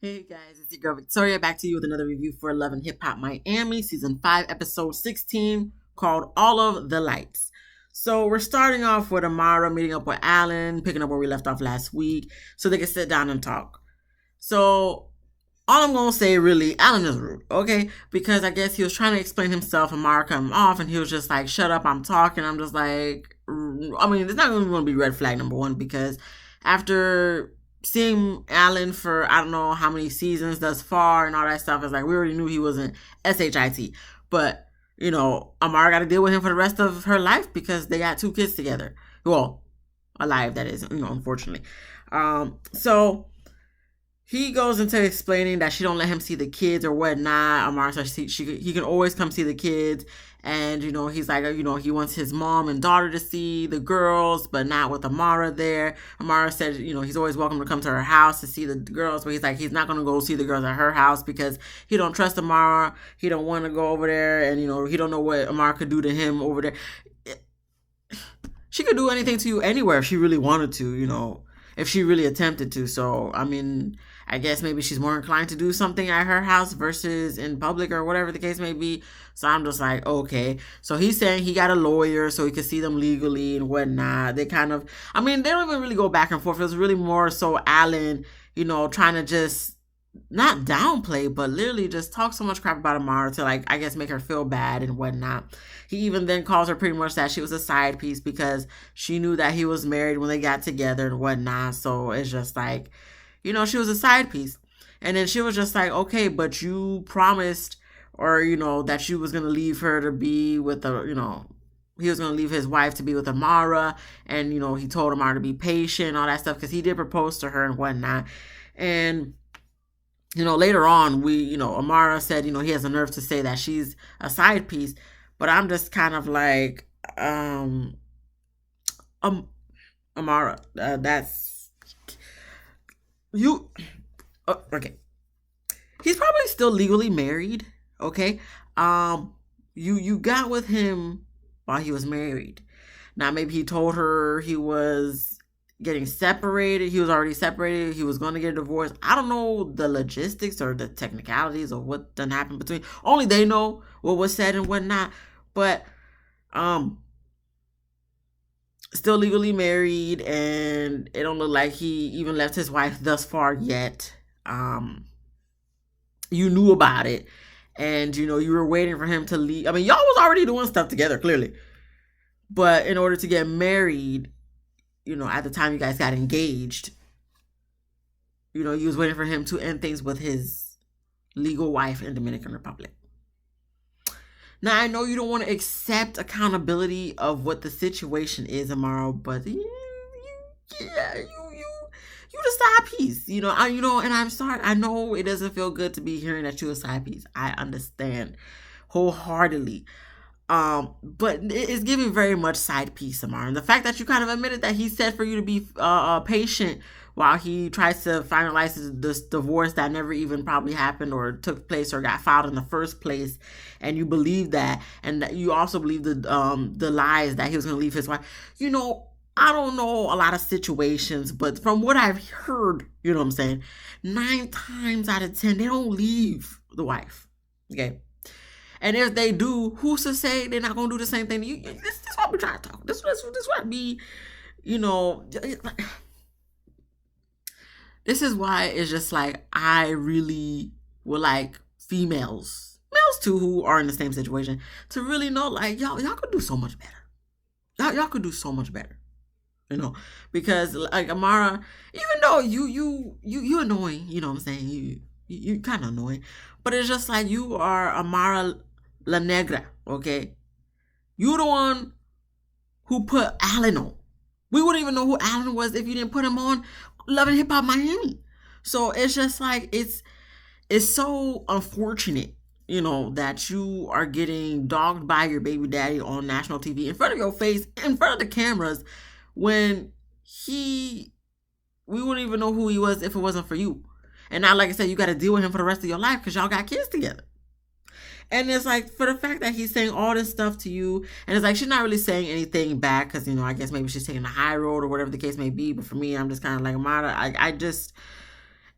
Hey guys, it's your girl Victoria back to you with another review for Love and Hip Hop Miami, Season 5, Episode 16, called All of the Lytes. So we're starting off with Amara meeting up with Alan, picking up where we left off last week, so they can sit down and talk. So all I'm gonna say really, Alan is rude, okay? Because I guess he was trying to explain himself and Amara cut him off, and he was just like, shut up, I'm talking. I'm just like, I mean, it's not even gonna be red flag number one because after seeing Alan for I don't know how many seasons thus far and all that stuff, is like we already knew he wasn't SHIT. But, Amara got to deal with him for the rest of her life because they got two kids together. Well, alive, that is, unfortunately. So he goes into explaining that she don't let him see the kids or whatnot. Amara says he can always come see the kids. And, he's like, he wants his mom and daughter to see the girls, but not with Amara there. Amara said, he's always welcome to come to her house to see the girls, but he's like, he's not going to go see the girls at her house because he don't trust Amara. He don't want to go over there. And, he don't know what Amara could do to him over there. She could do anything to you anywhere if she really wanted to, if she really attempted to. So, I mean, I guess maybe she's more inclined to do something at her house versus in public or whatever the case may be. So I'm just like, okay. So he's saying he got a lawyer so he could see them legally and whatnot. They kind of, I mean, they don't even really go back and forth. It was really more so Alan, trying to just not downplay, but literally just talk so much crap about Amara to, like, I guess make her feel bad and whatnot. He even then calls her pretty much that she was a side piece because she knew that he was married when they got together and whatnot. So it's just like, she was a side piece. And then she was just like, okay, but you promised or, that you was going to leave her to be with he was going to leave his wife to be with Amara. And, he told Amara to be patient, all that stuff, because he did propose to her and whatnot. And, later on, Amara said, he has the nerve to say that she's a side piece. But I'm just kind of like, Amara, that's you. Okay. He's probably still legally married. Okay. You got with him while he was married. Now maybe he told her he was getting separated. He was already separated. He was going to get a divorce. I don't know the logistics or the technicalities of what done happened between. Only they know what was said and whatnot. But still legally married, and it don't look like he even left his wife thus far yet. You knew about it, and you were waiting for him to leave. I mean, y'all was already doing stuff together, clearly. But in order to get married, at the time you guys got engaged, you was waiting for him to end things with his legal wife in Dominican Republic. Now, I know you don't want to accept accountability of what the situation is, Amaro, but you the side piece, and I'm sorry. I know it doesn't feel good to be hearing that you're a side piece. I understand wholeheartedly. But it's giving very much side piece, Amaro. And the fact that you kind of admitted that he said for you to be patient while he tries to finalize this divorce that never even probably happened or took place or got filed in the first place, and you believe that, and that you also believe the lies that he was going to leave his wife. I don't know a lot of situations, but from what I've heard, 9 times out of 10 they don't leave the wife. Okay. And if they do, who's to say they're not gonna do the same thing to you? This is what we're trying to talk. This what be, this is why it's just like I really would like males too, who are in the same situation, to really know, like, y'all could do so much better. Y'all could do so much better. Because like Amara, even though you annoying, you know what I'm saying, you kind of annoying, but it's just like you are Amara La Negra, okay? You the one who put Alan on. We wouldn't even know who Alan was if you didn't put him on Love and Hip Hop Miami. So it's just like it's so unfortunate, that you are getting dogged by your baby daddy on national TV in front of your face, in front of the cameras, when we wouldn't even know who he was if it wasn't for you. And now, like I said, you got to deal with him for the rest of your life because y'all got kids together. And it's like, for the fact that he's saying all this stuff to you, and it's like she's not really saying anything back because, I guess maybe she's taking the high road or whatever the case may be. But for me, I'm just kind of like, Amara, I just,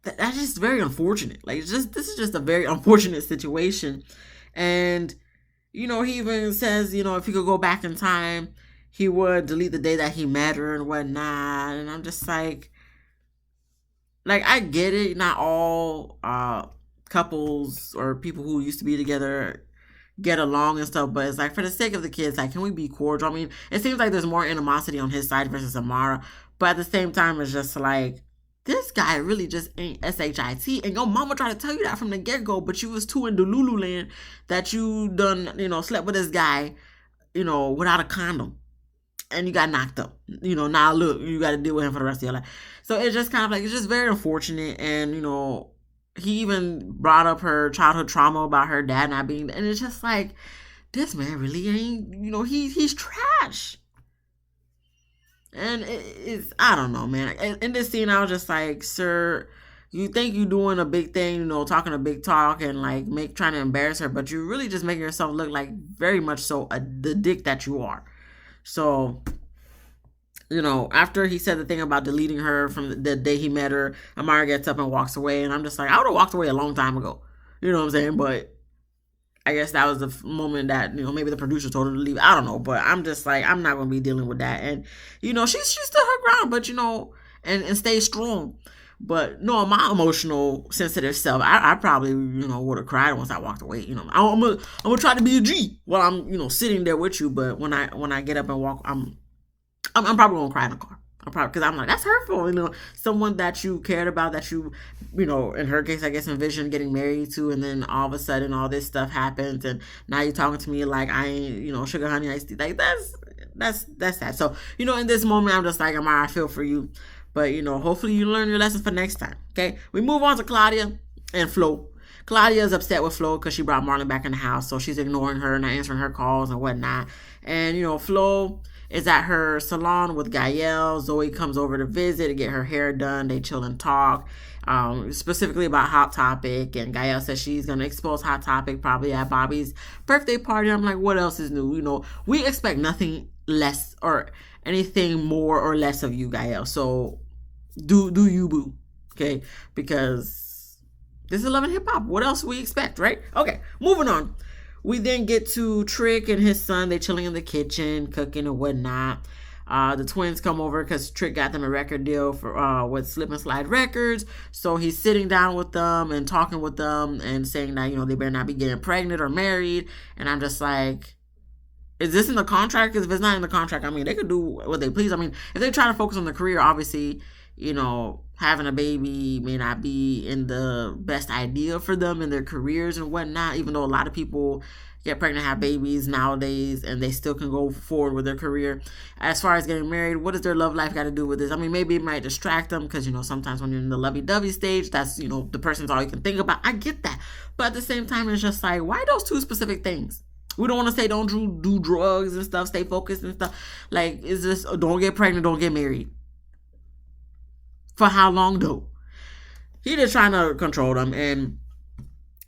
that's just very unfortunate. Like, this is just a very unfortunate situation. And he even says, if he could go back in time, he would delete the day that he met her and whatnot. And I'm just like I get it. Not all couples or people who used to be together get along and stuff, but it's like, for the sake of the kids, like, can we be cordial? I mean, it seems like there's more animosity on his side versus Amara, but at the same time, it's just like, this guy really just ain't shit, and your mama tried to tell you that from the get-go, but you was too into Lulu land that you done, slept with this guy, without a condom, and you got knocked up. Now look, you got to deal with him for the rest of your life. So it's just kind of like, it's just very unfortunate. And he even brought up her childhood trauma about her dad not being, and it's just like, this man really ain't, he's trash. And it's, I don't know, man. In this scene, I was just like, sir, you think you doing a big thing, talking a big talk and like trying to embarrass her, but you're really just making yourself look like very much so the dick that you are. So, after he said the thing about deleting her from the day he met her, Amara gets up and walks away, and I'm just like, I would have walked away a long time ago. You know what I'm saying? But I guess that was the moment that, maybe the producer told her to leave. I don't know, but I'm just like, I'm not going to be dealing with that. And, she stood her ground, but, and stay strong. But no, my emotional, sensitive self, I probably, would have cried once I walked away. I'm gonna try to be a G while I'm, sitting there with you. But when I get up and walk, I'm probably gonna cry in the car. Because I'm like, that's hurtful. Someone that you cared about, that you, in her case, I guess, envisioned getting married to, and then all of a sudden all this stuff happens, and now you're talking to me like I ain't, sugar honey iced tea. Like, that's sad. So, in this moment, I'm just like, I feel for you. But, hopefully you learn your lessons for next time. Okay? We move on to Claudia and Flo. Claudia is upset with Flo because she brought Marlon back in the house, so she's ignoring her, not answering her calls and whatnot. And, Flo is at her salon with Gael. Zoe comes over to visit to get her hair done. They chill and talk, specifically about Hot Topic. And Gael says she's going to expose Hot Topic probably at Bobby's birthday party. I'm like, what else is new? We expect nothing less or anything more or less of you, Gael. So do you, boo. Okay? Because this is Love and Hip Hop. What else we expect, right? Okay, moving on. We then get to Trick and his son. They chilling in the kitchen, cooking and whatnot. The twins come over because Trick got them a record deal for with Slip and Slide Records. So he's sitting down with them and talking with them and saying that, they better not be getting pregnant or married. And I'm just like, is this in the contract? Because if it's not in the contract, I mean, they could do what they please. I mean, if they're trying to focus on the career, obviously, having a baby may not be in the best idea for them in their careers and whatnot, even though a lot of people get pregnant, have babies nowadays, and they still can go forward with their career. As far as getting married, what does their love life got to do with this? I mean, maybe it might distract them because, sometimes when you're in the lovey-dovey stage, that's, the person's all you can think about. I get that. But at the same time, it's just like, why those two specific things? We don't want to say don't do drugs and stuff, stay focused and stuff. Like, is this, don't get pregnant, don't get married. For how long, though? He just trying to control them. And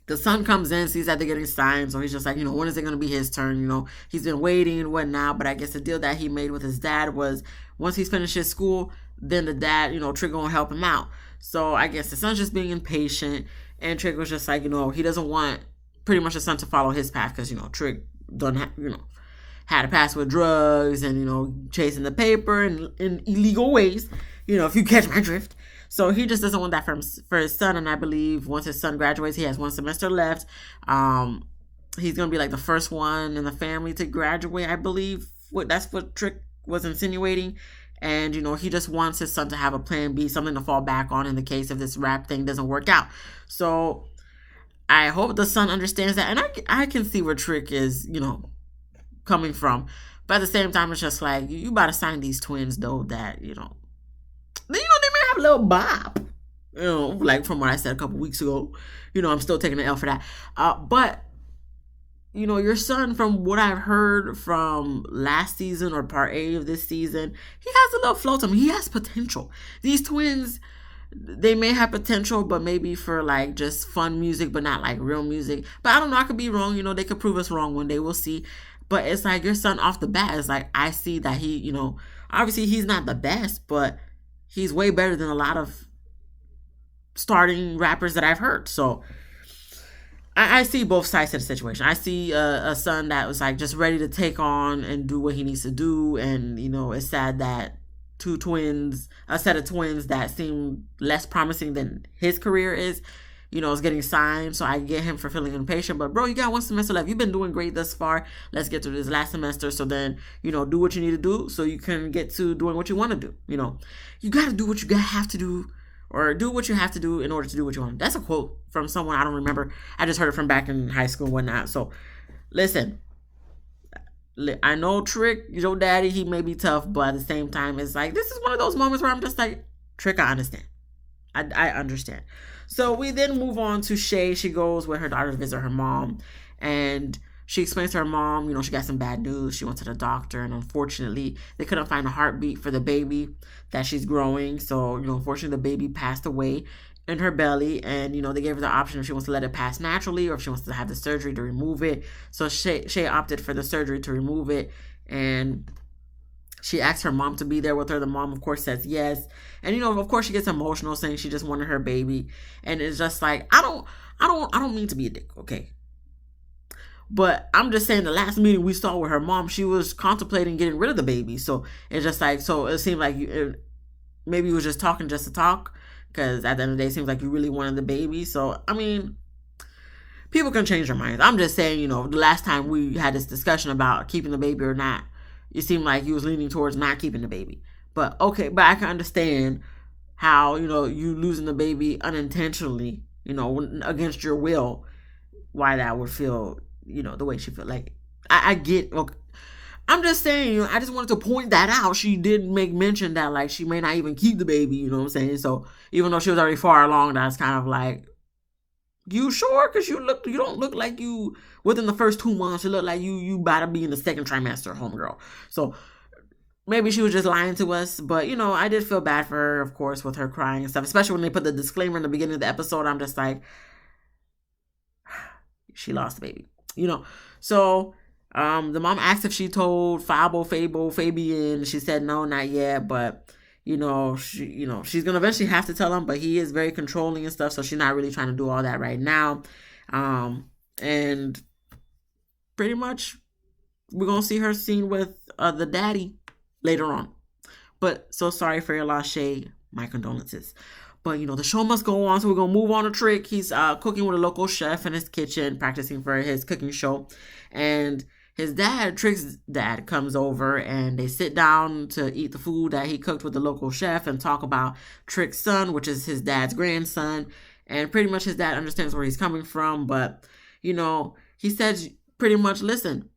the son comes in, sees that they're getting signed. So he's just like, when is it going to be his turn? He's been waiting and whatnot. But I guess the deal that he made with his dad was once he's finished his school, then the dad, Trick going to help him out. So I guess the son's just being impatient. And Trick was just like, he doesn't want pretty much the son to follow his path. Because, Trick done, had a past with drugs and, chasing the paper and in illegal ways. If you catch my drift. So he just doesn't want that for his son. And I believe once his son graduates, he has one semester left. He's going to be like the first one in the family to graduate, I believe. That's what Trick was insinuating. And, he just wants his son to have a plan B, something to fall back on in the case if this rap thing doesn't work out. So I hope the son understands that. And I can see where Trick is, coming from. But at the same time, it's just like, you about to sign these twins, though, that, they may have a little bop, like from what I said a couple weeks ago. I'm still taking the L for that. But, your son, from what I've heard from last season or part A of this season, he has a little flow to him. He has potential. These twins, they may have potential, but maybe for like just fun music, but not like real music. But I don't know. I could be wrong. They could prove us wrong one day. We'll see. But it's like your son off the bat is like, I see that he, obviously he's not the best, but he's way better than a lot of starting rappers that I've heard. So I see both sides of the situation. I see a son that was like just ready to take on and do what he needs to do, and it's sad that a set of twins that seem less promising than his career is getting signed. So I get him for feeling impatient. But bro, you got one semester left. You've been doing great thus far. Let's get through this last semester. So then, do what you need to do so you can get to doing what you want to do. You got to do what you have to do, or do what you have to do in order to do what you want. That's a quote from someone I don't remember. I just heard it from back in high school and whatnot. So listen, I know Trick, your daddy, he may be tough, but at the same time, it's like, this is one of those moments where I'm just like, Trick, I understand. I understand. So we then move on to Shay. She goes with her daughter to visit her mom, and she explains to her mom, she got some bad news. She went to the doctor, and unfortunately, they couldn't find a heartbeat for the baby that she's growing. So, unfortunately, the baby passed away in her belly, and, they gave her the option if she wants to let it pass naturally or if she wants to have the surgery to remove it. So Shay opted for the surgery to remove it, and she asked her mom to be there with her. The mom, of course, says yes. And, of course, she gets emotional saying she just wanted her baby. And it's just like, I don't mean to be a dick, okay? But I'm just saying, the last meeting we saw with her mom, she was contemplating getting rid of the baby. So it's just like, so it seemed like maybe you was just talking just to talk. Because at the end of the day, it seems like you really wanted the baby. So, I mean, people can change their minds. I'm just saying, the last time we had this discussion about keeping the baby or not, it seemed like you was leaning towards not keeping the baby. But okay, but I can understand how, you losing the baby unintentionally, against your will, why that would feel, the way she felt. Like, I get, okay. I'm just saying, I just wanted to point that out. She did make mention that, like, she may not even keep the baby, you know what I'm saying? So, even though she was already far along, that's kind of like, you sure? Because you don't look like you, within the first 2 months, you look like you about to be in the second trimester, homegirl. So, maybe she was just lying to us. But, I did feel bad for her, of course, with her crying and stuff. Especially when they put the disclaimer in the beginning of the episode. I'm just like, she lost the baby. So the mom asked if she told Fabian. She said no, not yet, but she's gonna eventually have to tell him, but he is very controlling and stuff, so she's not really trying to do all that right now. And pretty much we're gonna see her scene with the daddy later on. But so sorry for your loss, Shay. My condolences. But, the show must go on, so we're going to move on to Trick. He's cooking with a local chef in his kitchen, practicing for his cooking show. And his dad, Trick's dad, comes over, and they sit down to eat the food that he cooked with the local chef and talk about Trick's son, which is his dad's grandson. And pretty much his dad understands where he's coming from. But, he says pretty much, listen,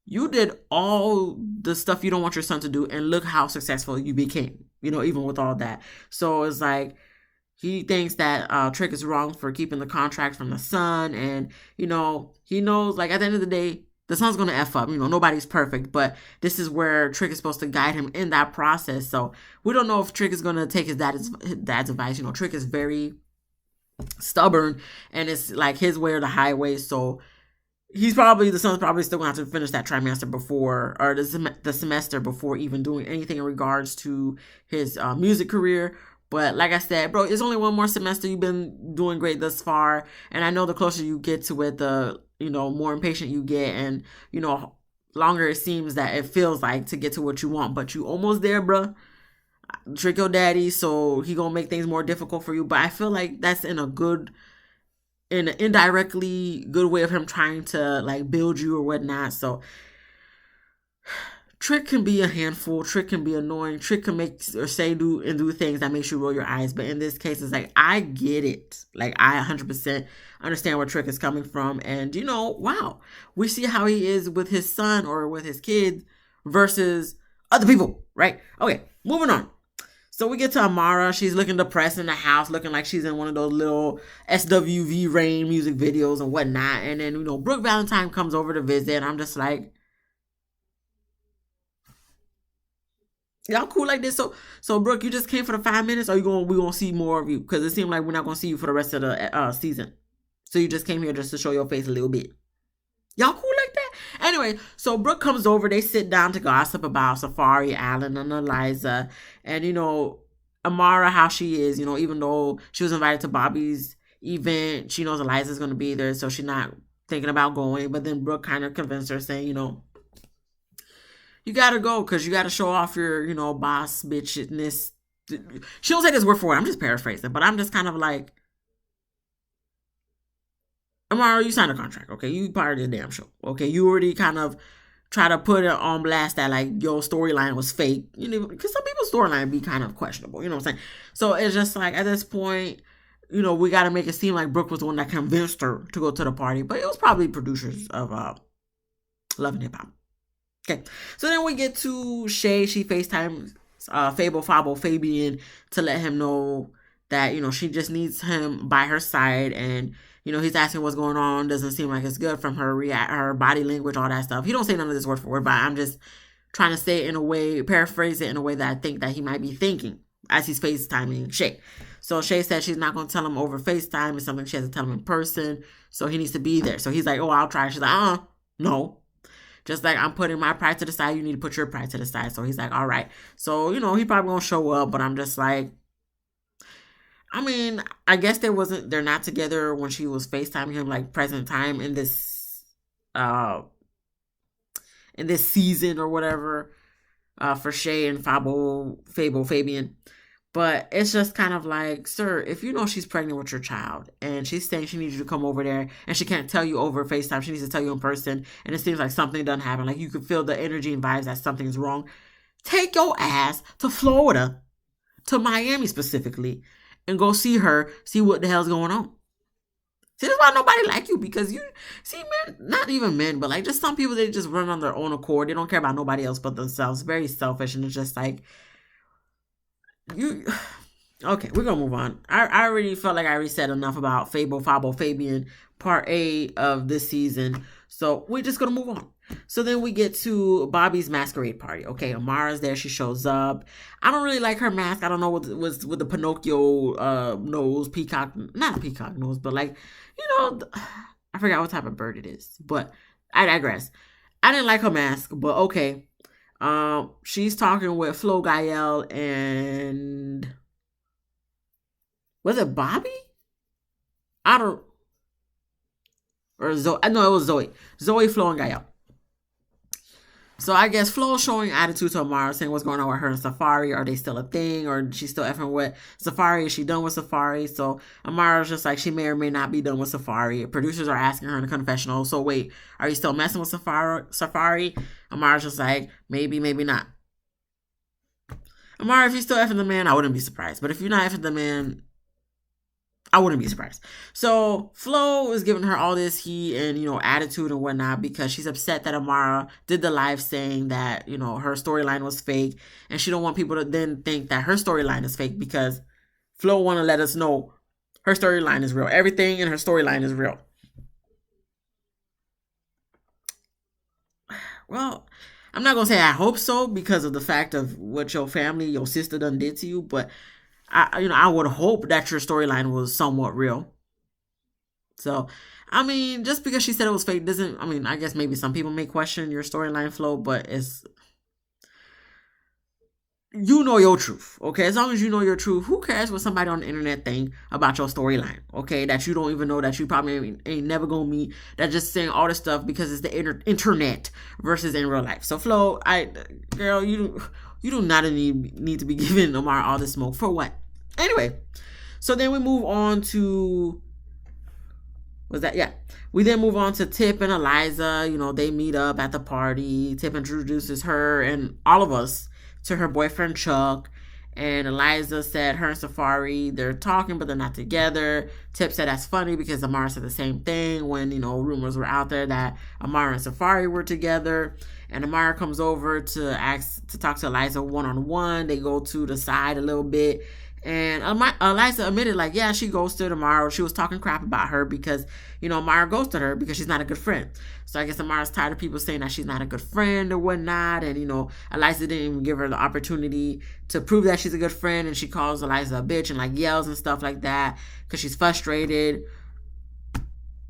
you did all the stuff you don't want your son to do, and look how successful you became, even with all that. So it's like, he thinks that Trick is wrong for keeping the contract from the son. And, he knows, like, at the end of the day, the son's going to F up. Nobody's perfect. But this is where Trick is supposed to guide him in that process. So we don't know if Trick is going to take his dad's advice. Trick is very stubborn, and it's like his way or the highway. So the son's probably still going to have to finish that trimester before, or the semester before even doing anything in regards to his music career. But like I said, bro, it's only one more semester. You've been doing great thus far. And I know the closer you get to it, the, more impatient you get. And, longer it seems that it feels like to get to what you want. But you almost there, bro. Trick your daddy, so he gonna make things more difficult for you. But I feel like that's in an indirectly good way of him trying to, like, build you or whatnot. So Trick can be a handful. Trick can be annoying. Trick can make or do things that makes you roll your eyes. But in this case, it's like, I get it. Like, I 100% understand where Trick is coming from. And, wow, we see how he is with his son or with his kids versus other people, right? Okay, moving on. So we get to Amara. She's looking depressed in the house, looking like she's in one of those little SWV Rain music videos and whatnot. And then, Brooke Valentine comes over to visit. And I'm just like, y'all cool like this? So Brooke, you just came for the 5 minutes, or we gonna see more of you? Because it seemed like we're not gonna see you for the rest of the season. So you just came here just to show your face a little bit. Y'all cool like that? Anyway, so Brooke comes over. They sit down to gossip about Safari, Alan, and Eliza. And, Amara how she is, even though she was invited to Bobby's event, she knows Eliza's going to be there, so she's not thinking about going. But then Brooke kind of convinced her, saying, you got to go because you got to show off your, boss bitchness. She don't say this word for word. I'm just paraphrasing, but I'm just kind of like, Amara, you signed a contract, okay? You part of the damn show, okay? You already kind of try to put it on blast that like your storyline was fake, because some people's storyline be kind of questionable, you know what I'm saying? So it's just like at this point, we got to make it seem like Brooke was the one that convinced her to go to the party, but it was probably producers of Love and Hip Hop. Okay, so then we get to Shay. She FaceTimes Fable, Fabo, Fabian to let him know that, she just needs him by her side. And, he's asking what's going on. Doesn't seem like it's good from her body language, all that stuff. He don't say none of this word for word, but I'm just trying to say it in a way, paraphrase it in a way that I think that he might be thinking as he's FaceTiming Shay. So Shay said she's not going to tell him over FaceTime. It's something she has to tell him in person. So he needs to be there. So he's like, oh, I'll try. She's like, no. Just like I'm putting my pride to the side, you need to put your pride to the side. So he's like, all right. So, he probably gonna show up, but I'm just like, I mean, I guess they're not together when she was FaceTiming him, like present time in this season or whatever, for Shay and Fable, Fabian. But it's just kind of like, sir, if you know she's pregnant with your child and she's saying she needs you to come over there and she can't tell you over FaceTime, she needs to tell you in person, and it seems like something doesn't happen, like you can feel the energy and vibes that something's wrong, take your ass to Florida, to Miami specifically, and go see her, see what the hell's going on. See, that's why nobody like you, because you see, men, not even men, but like just some people, they just run on their own accord. They don't care about nobody else but themselves. Very selfish, and it's just like, okay, we're gonna move on. I already felt like I already said enough about Fabo, Fabian, part A of this season. So we're just gonna move on. So then we get to Bobby's masquerade party. Okay, Amara's there. She shows up. I don't really like her mask. I don't know what was with the Pinocchio nose, not a peacock nose, but like, I forgot what type of bird it is. But I digress. I didn't like her mask, but okay. She's talking with Flo Gael and was it Bobby? Or Zoe. No, it was Zoe. Zoe, Flo, and Gael. So I guess Flo's showing attitude to Amara, saying what's going on with her and Safari. Are they still a thing? Or she's still effing with Safari? Is she done with Safari? So Amara's just like, she may or may not be done with Safari. Producers are asking her in the confessional, so wait, are you still messing with Safari? Amara's just like, maybe, maybe not. Amara, if you're still effing the man, I wouldn't be surprised. But if you're not effing the man, I wouldn't be surprised. So Flo is giving her all this heat and, attitude and whatnot because she's upset that Amara did the live saying that, her storyline was fake. And she don't want people to then think that her storyline is fake because Flo want to let us know her storyline is real. Everything in her storyline is real. Well, I'm not going to say I hope so because of the fact of what your family, your sister done did to you. But I would hope that your storyline was somewhat real. So, I mean, just because she said it was fake doesn't, I guess maybe some people may question your storyline flow, but you know your truth, okay? As long as you know your truth, who cares what somebody on the internet think about your storyline, okay? That you don't even know, that you probably ain't never gonna meet, that just saying all this stuff because it's the internet versus in real life. So, Flo, girl, you do not need to be giving Amara all this smoke. For what? Anyway, so then we move on to, we then move on to Tip and Eliza. They meet up at the party. Tip introduces her and all of us to her boyfriend Chuck. And Eliza said her and Safari, they're talking, but they're not together. Tip said that's funny because Amara said the same thing when, rumors were out there that Amara and Safari were together. And Amara comes over to talk to Eliza one-on-one. They go to the side a little bit. And Eliza admitted, like, yeah, she ghosted Amara. She was talking crap about her because, Amara ghosted her because she's not a good friend. So I guess Amara's tired of people saying that she's not a good friend or whatnot. And, Eliza didn't even give her the opportunity to prove that she's a good friend. And she calls Eliza a bitch and, like, yells and stuff like that because she's frustrated.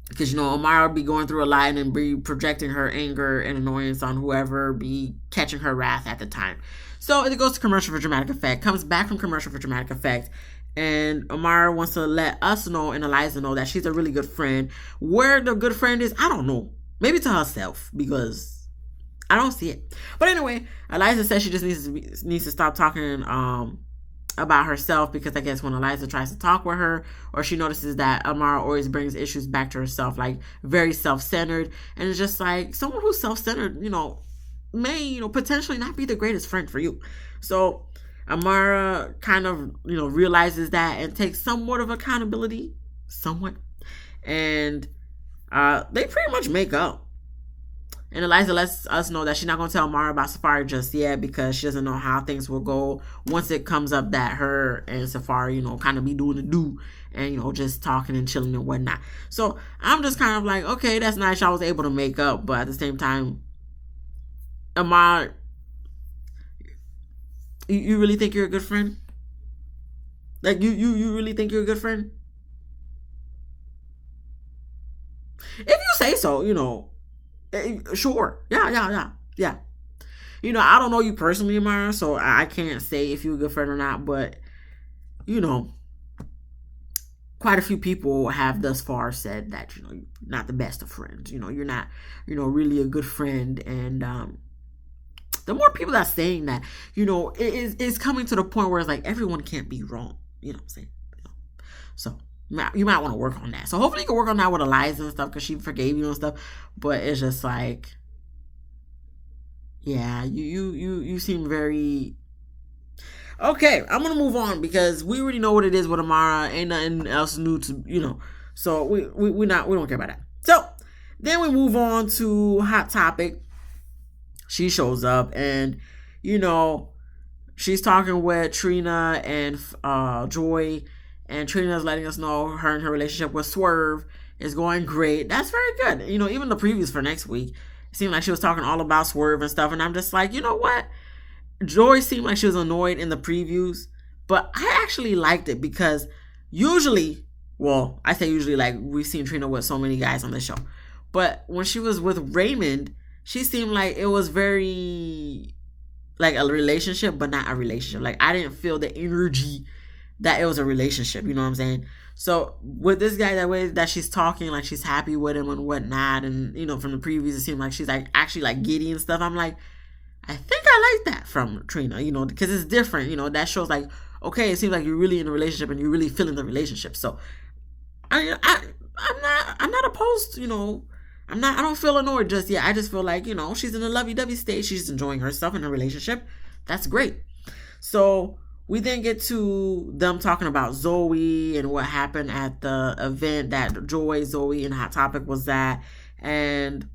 because Amara be going through a lot and then be projecting her anger and annoyance on whoever be catching her wrath at the time. So it goes to commercial for dramatic effect, comes back from commercial for dramatic effect, and Amara wants to let us know and Eliza know that she's a really good friend. Where the good friend is, I don't know. Maybe to herself, because I don't see it. But anyway, Eliza says she just needs to stop talking about herself, because I guess when Eliza tries to talk with her, or she notices that Amara always brings issues back to herself, like very self-centered, and it's just like someone who's self-centered, may, potentially not be the greatest friend for you. So Amara kind of, realizes that and takes somewhat of accountability, and they pretty much make up. And Eliza lets us know that she's not going to tell Mara about Safari just yet, because she doesn't know how things will go once it comes up that her and Safari, kind of be doing the do and, just talking and chilling and whatnot. So I'm just kind of like, okay, that's nice. I was able to make up. But at the same time, Amara, you really think you're a good friend? Like, you really think you're a good friend? If you say so, sure. Yeah. I don't know you personally, Amara, so I can't say if you're a good friend or not, but, quite a few people have thus far said that, you're not the best of friends. You're not, really a good friend. And the more people that are saying that, it's coming to the point where it's like everyone can't be wrong. You know what I'm saying? So you might want to work on that. So hopefully you can work on that with Eliza and stuff, because she forgave you and stuff. But it's just like, yeah, you seem very okay. I'm gonna move on, because we already know what it is with Amara. Ain't nothing else new to So we don't care about that. So then we move on to Hot Topic. She shows up and she's talking with Trina and Joy. And Trina's letting us know her and her relationship with Swerve is going great. That's very good. Even the previews for next week, it seemed like she was talking all about Swerve and stuff. And I'm just like, you know what? Joy seemed like she was annoyed in the previews. But I actually liked it, because usually, well, I say usually, like, we've seen Trina with so many guys on the show. But when she was with Raymond, she seemed like it was very, like, a relationship, but not a relationship. Like, I didn't feel the energy that it was a relationship, you know what I'm saying? So with this guy, that way that she's talking like she's happy with him and whatnot, and from the previews it seemed like she's like actually like giddy and stuff. I'm like, I think I like that from Trina, because it's different, that shows like, okay, it seems like you're really in a relationship and you're really feeling the relationship. So I'm not opposed, I don't feel annoyed just yet. I just feel like, she's in a lovey-dovey stage. She's enjoying herself in a relationship. That's great. So we then get to them talking about Zoe and what happened at the event that Joy, Zoe, and Hot Topic was at. And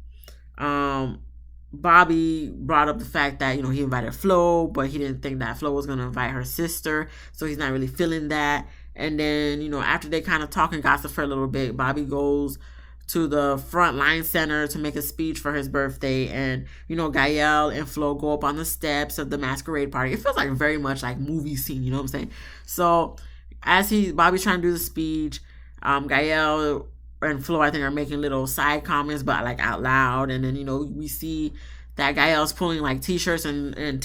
Bobby brought up the fact that, he invited Flo, but he didn't think that Flo was going to invite her sister. So he's not really feeling that. And then, after they kind of talk and gossip for a little bit, Bobby goes to the Frontline Center to make a speech for his birthday. And, Gael and Flo go up on the steps of the masquerade party. It feels like very much like movie scene, you know what I'm saying? So as Bobby's trying to do the speech, Gael and Flo, I think, are making little side comments, but like out loud. And then, we see that Gael's pulling like t-shirts and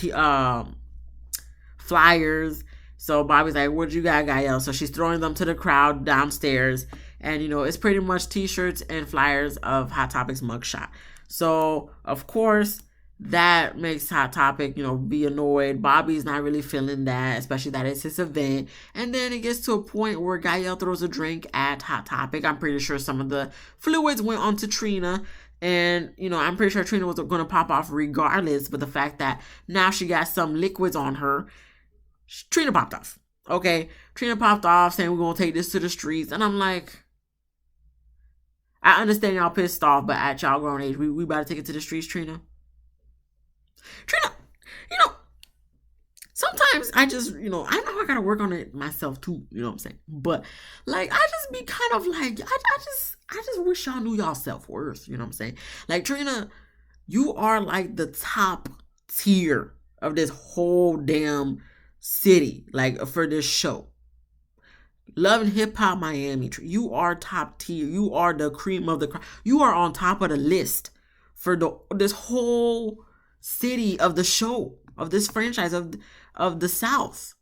flyers. So Bobby's like, "What you got, Gael?" So she's throwing them to the crowd downstairs. And, it's pretty much t-shirts and flyers of Hot Topic's mugshot. So, of course, that makes Hot Topic, be annoyed. Bobby's not really feeling that, especially that it's his event. And then it gets to a point where Gael throws a drink at Hot Topic. I'm pretty sure some of the fluids went onto Trina. And, I'm pretty sure Trina was going to pop off regardless. But the fact that now she got some liquids on her, Trina popped off. Okay? Trina popped off saying we're going to take this to the streets. And I'm like, I understand y'all pissed off, but at y'all grown age, we about to take it to the streets, Trina. Trina, sometimes I just, I know I gotta work on it myself too, you know what I'm saying? But, like, I just be kind of like, I just wish y'all knew y'all self-worth, you know what I'm saying? Like, Trina, you are like the top tier of this whole damn city, like, for this show. Love and Hip Hop Miami, you are top tier. You are the cream of the crop. You are on top of the list for this whole city of the show, of this franchise, of the South.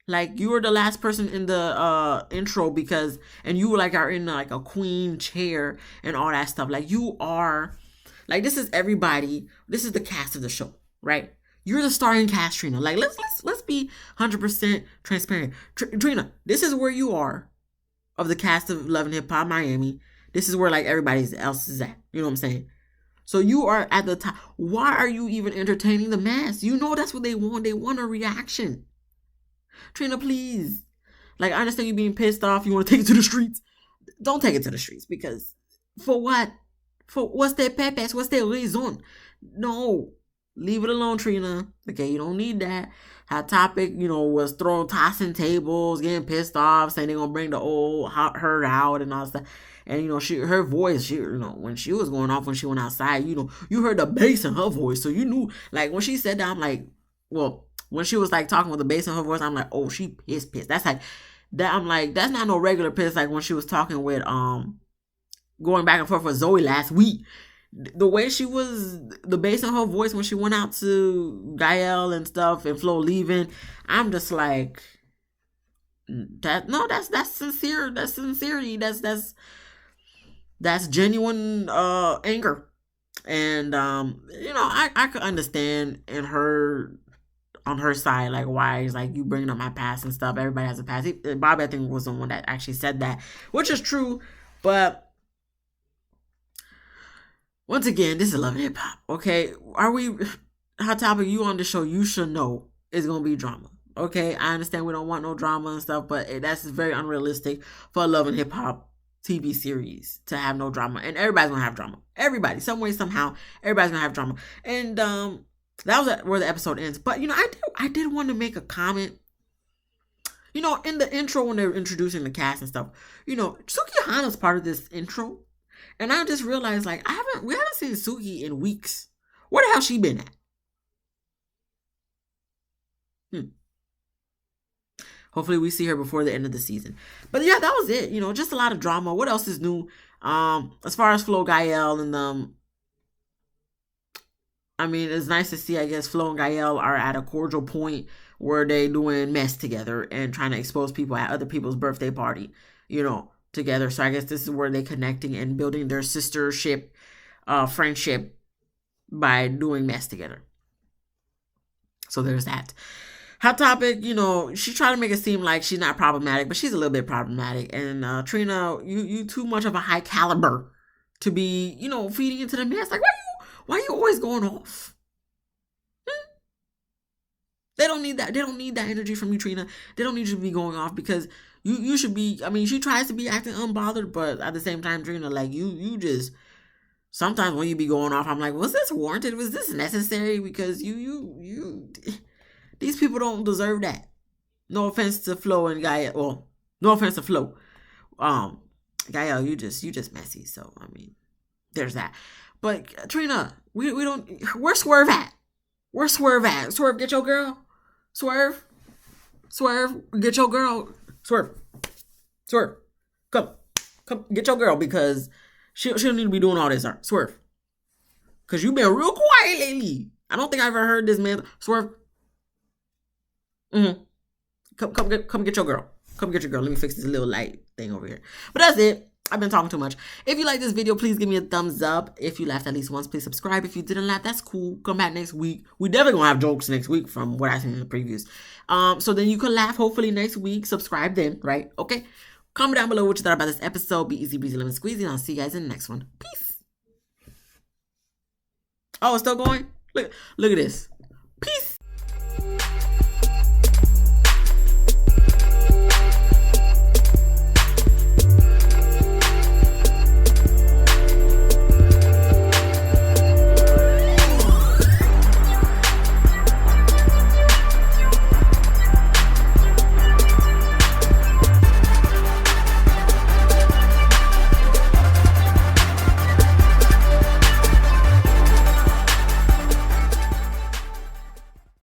Like, you were the last person in the intro, because and you like are in like a queen chair and all that stuff. Like, you are, like, this is everybody. This is the cast of the show, right? You're the starring cast, Trina. Like, let's be 100% transparent. Trina, this is where you are of the cast of Love and Hip Hop Miami. This is where like everybody else is at. You know what I'm saying? So you are at the top. Why are you even entertaining the mass? You know that's what they want. They want a reaction. Trina, please. Like, I understand you being pissed off. You want to take it to the streets. Don't take it to the streets, because for what? For what's their purpose? What's their reason? No. Leave it alone, Trina. Okay, you don't need that. Hot Topic, was tossing tables, getting pissed off, saying they're gonna bring the old herd out and all that. And her voice, when she was going off, when she went outside, you heard the bass in her voice, so you knew. Like, when she said that, I'm like, well, when she was like talking with the bass in her voice, I'm like, oh, she pissed. That's like that. I'm like, that's not no regular piss. Like when she was talking with going back and forth with Zoe last week. The way she was, the bass in her voice when she went out to Gael and stuff, and Flo leaving, I'm just like, that's sincere. That's sincerity. That's genuine anger. And I could understand on her side, like, why is like you bringing up my past and stuff. Everybody has a past. Bobby, I think, was the one that actually said that, which is true, but. Once again, this is Love and Hip Hop, okay? Hot Topic, you on the show, you should know it's going to be drama, okay? I understand we don't want no drama and stuff, but that's very unrealistic for a Love and Hip Hop TV series to have no drama. And everybody's going to have drama. Everybody, some way, somehow, everybody's going to have drama. And that was where the episode ends. But, I did want to make a comment. In the intro when they were introducing the cast and stuff, Suki Hana's part of this intro. And I just realized, like, we haven't seen Suki in weeks. Where the hell she been at? Hopefully we see her before the end of the season. But yeah, that was it. Just a lot of drama. What else is new? As far as Flo, Gael, and I mean, it's nice to see, I guess, Flo and Gael are at a cordial point where they doing mess together and trying to expose people at other people's birthday party, together. So I guess this is where they're connecting and building their sistership, friendship by doing mess together. So there's that. Hot Topic, she tried to make it seem like she's not problematic, but she's a little bit problematic. And Trina, you too much of a high caliber to be, feeding into the mess. Like, why you always going off? They don't need that. They don't need that energy from you, Trina. They don't need you to be going off, because you should be. I mean, she tries to be acting unbothered, but at the same time, Trina, like, you just, sometimes when you be going off, I'm like, was this warranted? Was this necessary? Because you these people don't deserve that. No offense to Flo and Gael. Well, no offense to Flo. Gael, you just messy. So I mean, there's that. But Trina, we don't. Where's Swerve at? Where's Swerve at? Swerve, get your girl. Swerve, get your girl. Swerve, come, get your girl, because she don't need to be doing all this. Swerve, because you've been real quiet lately. I don't think I've ever heard this man. Swerve, come get your girl. Come get your girl. Let me fix this little light thing over here. But that's it. I've been talking too much. If you like this video, please give me a thumbs up. If you laughed at least once, please subscribe. If you didn't laugh, that's cool. Come back next week. We definitely gonna have jokes next week from what I seen in the previews. So then you can laugh hopefully next week. Subscribe then, right? Okay. Comment down below what you thought about this episode. Be easy, breezy, lemon squeezy, and I'll see you guys in the next one. Peace. Oh, it's still going? Look at this.